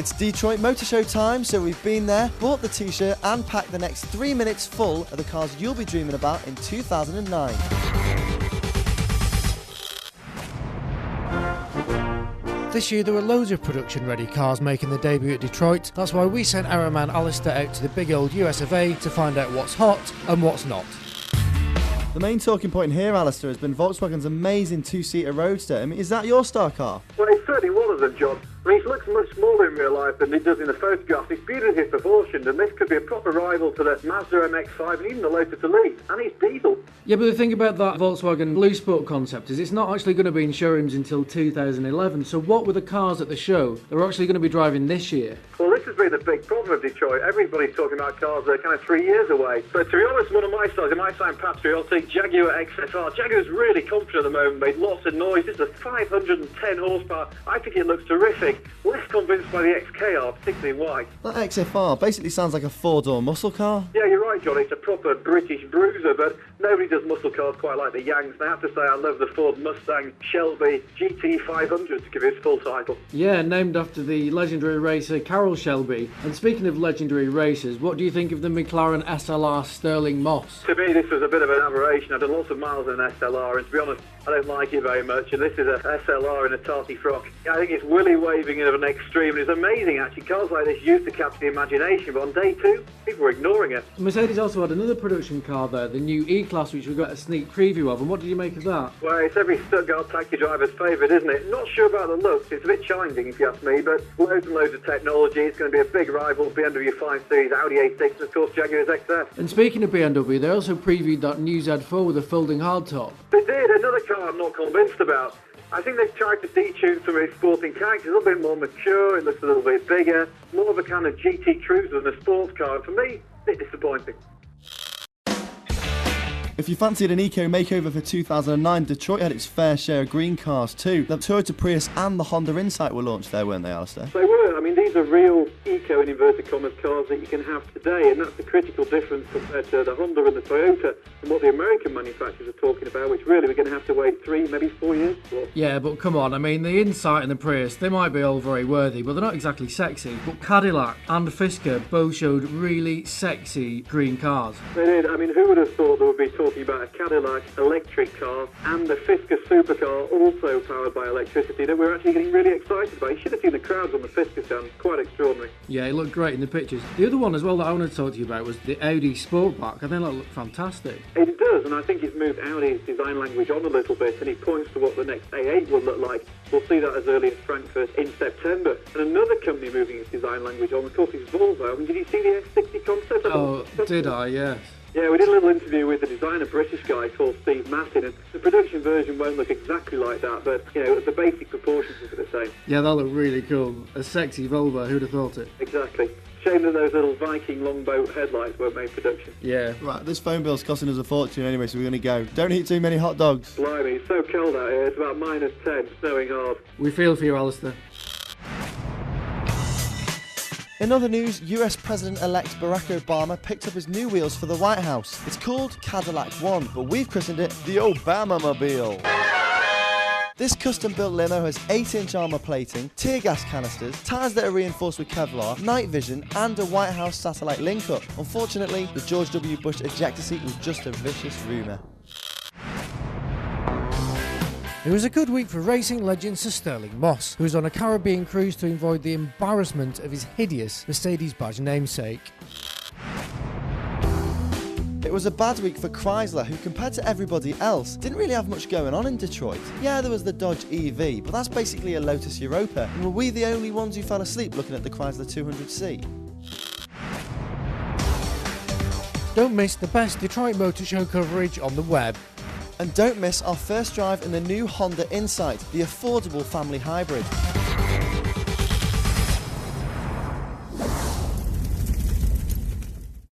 It's Detroit Motor Show time, so we've been there, bought the t-shirt and packed the next 3 minutes full of the cars you'll be dreaming about in 2009. This year there were loads of production-ready cars making their debut at Detroit. That's why we sent our man Alistair out to the big old US of A to find out what's hot and what's not. The main talking point here, Alistair, has been Volkswagen's amazing two-seater Roadster. I mean, is that your star car? Well, it certainly wasn't, John. I mean, he looks much smaller in real life than he does in the photographs. It's beautifully proportioned, and this could be a proper rival to the Mazda MX-5 and even the Lotus Elite. And it's diesel. Yeah, but the thing about that Volkswagen Bluesport concept is it's not actually going to be in showrooms until 2011. So what were the cars at the show that we're actually going to be driving this year? Well, this has been the big problem of Detroit. Everybody's talking about cars that are kind of 3 years away. But to be honest, one of my stars, it might sound patriotic, Jaguar XFR. Jaguar's really confident at the moment, made lots of noise. This is a 510 horsepower. I think it looks terrific. Less convinced by the XKR, particularly in white. That XFR basically sounds like a four-door muscle car. Yeah, you're right, John. It's a proper British bruiser, but nobody does muscle cars quite like the Yanks. And I have to say, I love the Ford Mustang Shelby GT500 to give it its full title. Yeah, named after the legendary racer Carroll Shelby. And speaking of legendary racers, what do you think of the McLaren SLR Stirling Moss? To me, this was a bit of an aberration. I've done lots of miles in an SLR, and to be honest, I don't like it very much. And this is a SLR in a tarty frock. I think it's willy waving of an extreme, and it's amazing actually. Cars like this used to capture the imagination, but on day two, people were ignoring it. Mercedes also had another production car there, the new E-Class, which we got a sneak preview of. And what did you make of that? Well, it's every Stuttgart taxi driver's favourite, isn't it? Not sure about the looks. It's a bit challenging, if you ask me, but loads and loads of technology. It's going to be a big rival for BMW 5 Series, Audi A6, and of course Jaguar's XF. And speaking of BMW, they also previewed that new Z4 with a folding hardtop. They did. Another car I'm not convinced about. I think they've tried to detune some of its sporting character. A little bit more mature, it looks a little bit bigger, more of a kind of GT cruiser than a sports car, and for me, a bit disappointing. If you fancied an eco makeover for 2009, Detroit had its fair share of green cars too. The Toyota Prius and the Honda Insight were launched there, weren't they, Alistair? They were. I mean, these are real eco, in inverted commas, cars that you can have today, and that's the critical difference compared to the Honda and the Toyota and what the American manufacturers are talking about, which really we're going to have to wait 3, maybe 4 years for. Yeah, but come on, I mean, the Insight and the Prius, they might be all very worthy, but they're not exactly sexy. But Cadillac and Fisker both showed really sexy green cars. They did. I mean, who would have thought they would be talking about a Cadillac electric car and the Fisker supercar also powered by electricity that we're actually getting really excited about. You should have seen the crowds on the Fisker stand. Quite extraordinary. Yeah, it looked great in the pictures. The other one as well that I want to talk to you about was the Audi Sportback. I think that looked fantastic. It does, and I think it's moved Audi's design language on a little bit, and it points to what the next A8 will look like. We'll see that as early as Frankfurt in September. And another company moving its design language on, of course, is Volvo. I mean, did you see the S60 concept? Oh, did I? Yes. Yeah, we did a little interview with the designer, British guy called Steve Mastin, and the production version won't look exactly like that, but, you know, the basic proportions will be the same. Yeah, that looked really cool. A sexy Volvo, who'd have thought it? Exactly. Shame that those little Viking longboat headlights weren't made production. Yeah. Right, this phone bill's costing us a fortune anyway, so we're going to go. Don't eat too many hot dogs. Blimey, it's so cold out here, it's about -10, snowing hard. We feel for you, Alistair. In other news, US President-elect Barack Obama picked up his new wheels for the White House. It's called Cadillac One, but we've christened it the Obama-mobile. This custom-built limo has 8-inch armour plating, tear gas canisters, tyres that are reinforced with Kevlar, night vision, and a White House satellite link-up. Unfortunately, the George W. Bush ejector seat was just a vicious rumour. It was a good week for racing legend Sir Stirling Moss, who was on a Caribbean cruise to avoid the embarrassment of his hideous Mercedes badge namesake. It was a bad week for Chrysler, who compared to everybody else didn't really have much going on in Detroit. Yeah, there was the Dodge EV, but that's basically a Lotus Europa, and were we the only ones who fell asleep looking at the Chrysler 200C? Don't miss the best Detroit Motor Show coverage on the web. And don't miss our first drive in the new Honda Insight, the affordable family hybrid.